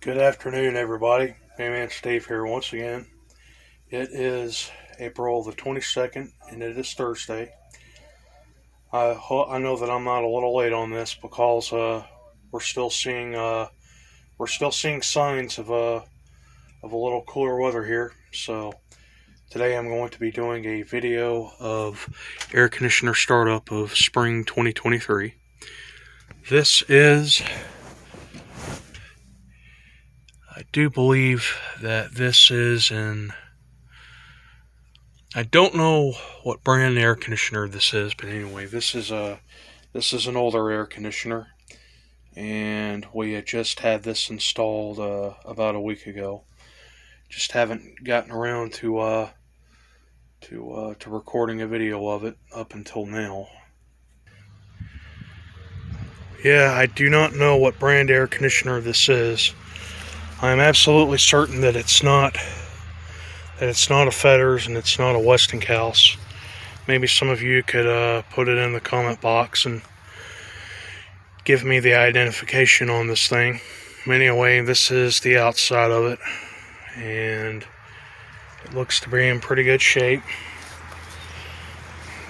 Good afternoon, everybody. Hey man, Steve here once again. It is April the 22nd, and it is Thursday. I know that I'm not a little late on this because we're still seeing signs of a little cooler weather here. So today I'm going to be doing a video of air conditioner startup of spring 2023. I do believe that this is I don't know what brand air conditioner this is, but anyway, this is an older air conditioner, and we had just had this installed about a week ago. Just haven't gotten around to recording a video of it up until now. Yeah, I do not know what brand air conditioner this is. I am absolutely certain that it's not a Fetters and it's not a Westinghouse. Maybe some of you could put it in the comment box and give me the identification on this thing. Anyway, this is the outside of it, and it looks to be in pretty good shape.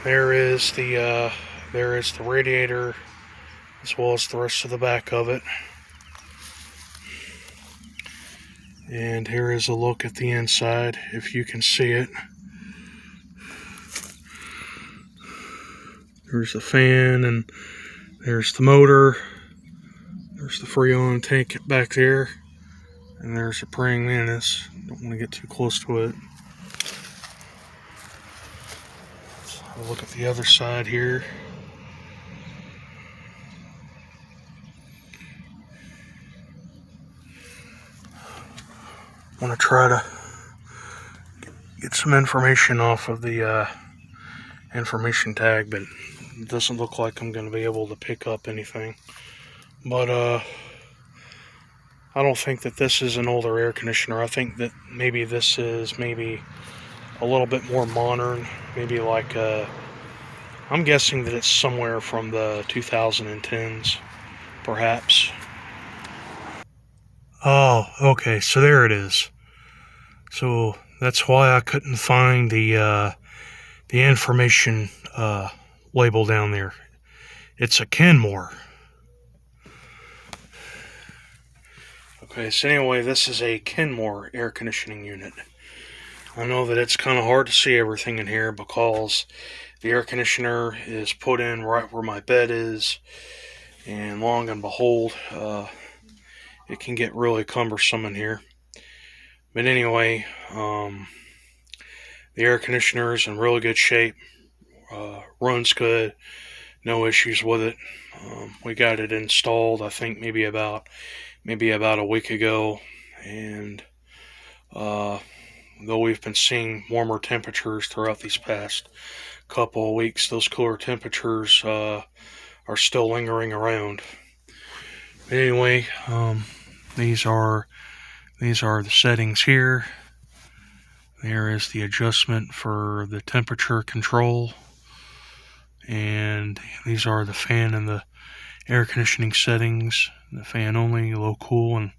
There is the radiator, as well as the rest of the back of it. And here is a look at the inside, if you can see it. There's the fan, and there's the motor. There's the Freon tank back there, and there's a praying mantis. Don't want to get too close to it. So I'll look at the other side here. I want to try to get some information off of the information tag, but it doesn't look like I'm going to be able to pick up anything. But I don't think that this is an older air conditioner. I think that maybe this is maybe a little bit more modern. Maybe like I'm guessing that it's somewhere from the 2010s, perhaps. Oh, okay, so there it is. So that's why I couldn't find the information label down there. It's a Kenmore. Okay, so anyway, this is a Kenmore air conditioning unit. I know that it's kind of hard to see everything in here because the air conditioner is put in right where my bed is, and long and behold, it can get really cumbersome in here. But anyway, the air conditioner is in really good shape, runs good, no issues with it. We got it installed, I think maybe about a week ago, and though we've been seeing warmer temperatures throughout these past couple of weeks, those cooler temperatures are still lingering around. But anyway, these are the settings here. There is the adjustment for the temperature control, and these are the fan and the air conditioning settings. The fan only, low cool and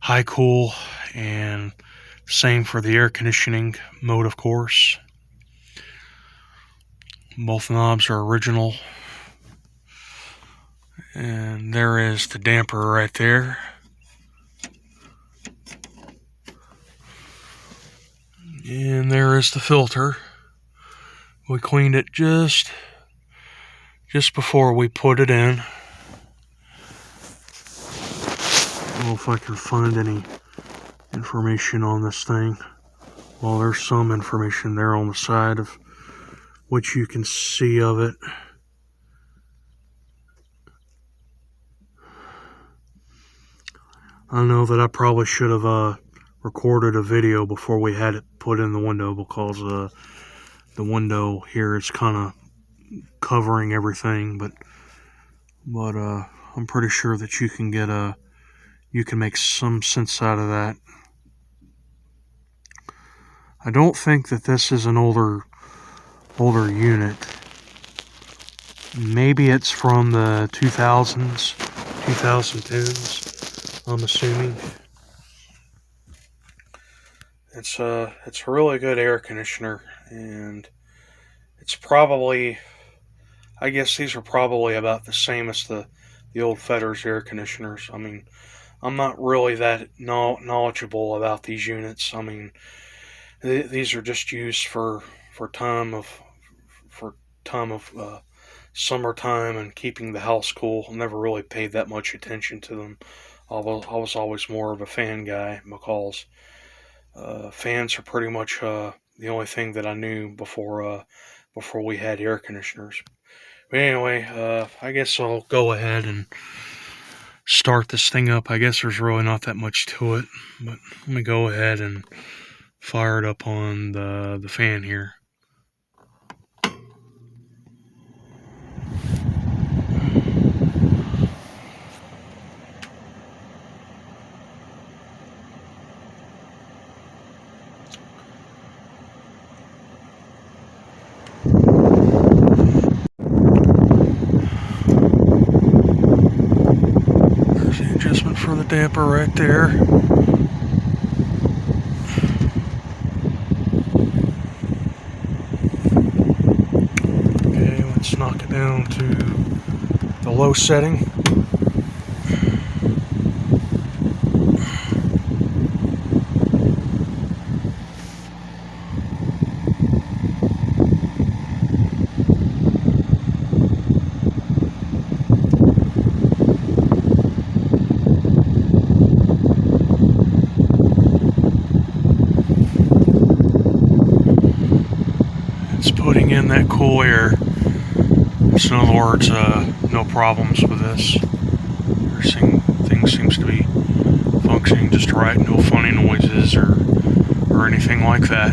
high cool, and same for the air conditioning mode, of course. Both knobs are original. And there is the damper right there. And there is the filter. We cleaned it just before we put it in. I don't know if I can find any information on this thing. Well, there's some information there on the side of what you can see of it. I know that I probably should have recorded a video before we had it put in the window, because the window here is kind of covering everything, but I'm pretty sure that you can make some sense out of that. I don't think that this is an older unit. Maybe it's from the 2000s, 2010s. I'm assuming. It's a really good air conditioner, and it's probably, I guess these are probably about the same as the old Fetters air conditioners. I mean, I'm not really that knowledgeable about these units. I mean, these are just used for time of for time of summertime and keeping the house cool. Never really paid that much attention to them. Although I was always more of a fan guy, because fans are pretty much the only thing that I knew before we had air conditioners. But anyway, I guess I'll go ahead and start this thing up. I guess there's really not that much to it, but let me go ahead and fire it up on the fan here. There's the adjustment for the damper right there. Okay, let's knock it down to the low setting. It's putting in that cool air. So in other words, no problems with this. Everything seems to be functioning just right. No funny noises or anything like that.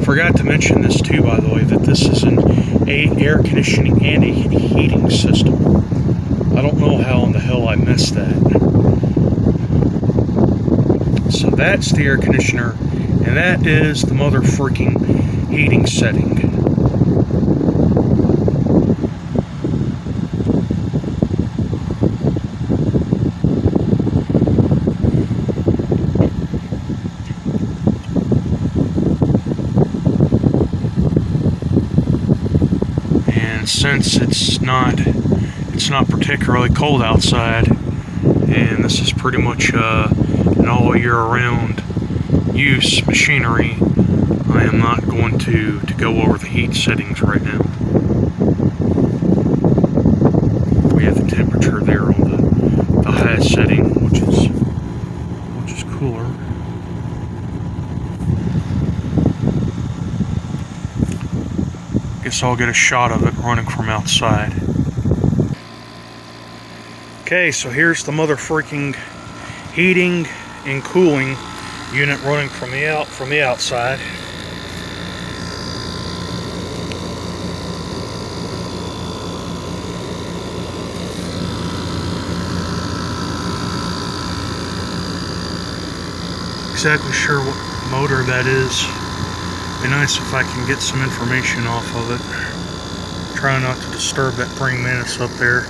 Forgot to mention this too, by the way, that this is an air conditioning and a heating system. I don't know how in the hell I missed that. So that's the air conditioner, and that is the mother freaking heating setting. And since it's not particularly cold outside, and this is pretty much an all year round use machinery, I am not going to go over the heat settings right now. We have the temperature there on the highest setting, which is cooler. Guess I'll get a shot of it running from outside. Okay, so here's the mother freaking heating and cooling unit running from the outside. Exactly sure what motor that is. Be nice if I can get some information off of it. Try not to disturb that praying mantis up there.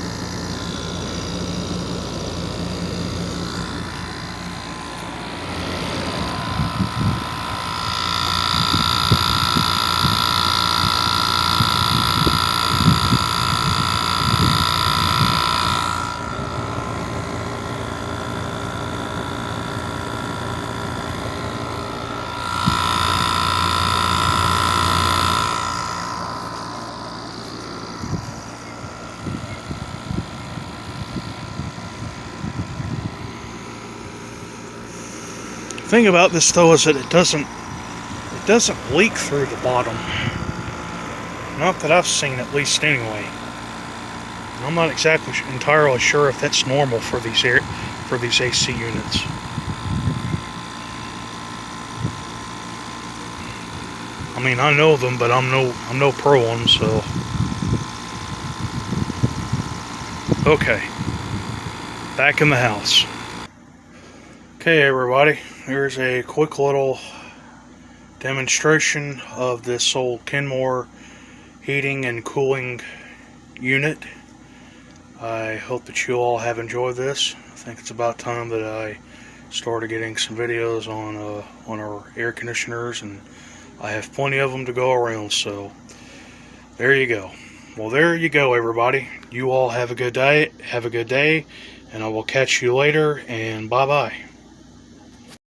The thing about this though is that it doesn't leak through the bottom. Not that I've seen, at least anyway. I'm not exactly entirely sure if that's normal for these AC units. I mean, I know them, but I'm no pro on them, so. Okay, back in the house. Okay, everybody, here's a quick little demonstration of this old Kenmore heating and cooling unit. I hope that you all have enjoyed this. I think it's about time that I started getting some videos on our air conditioners, and I have plenty of them to go around, so there you go. Well, there you go, everybody. You all have a good day, and I will catch you later, and bye-bye.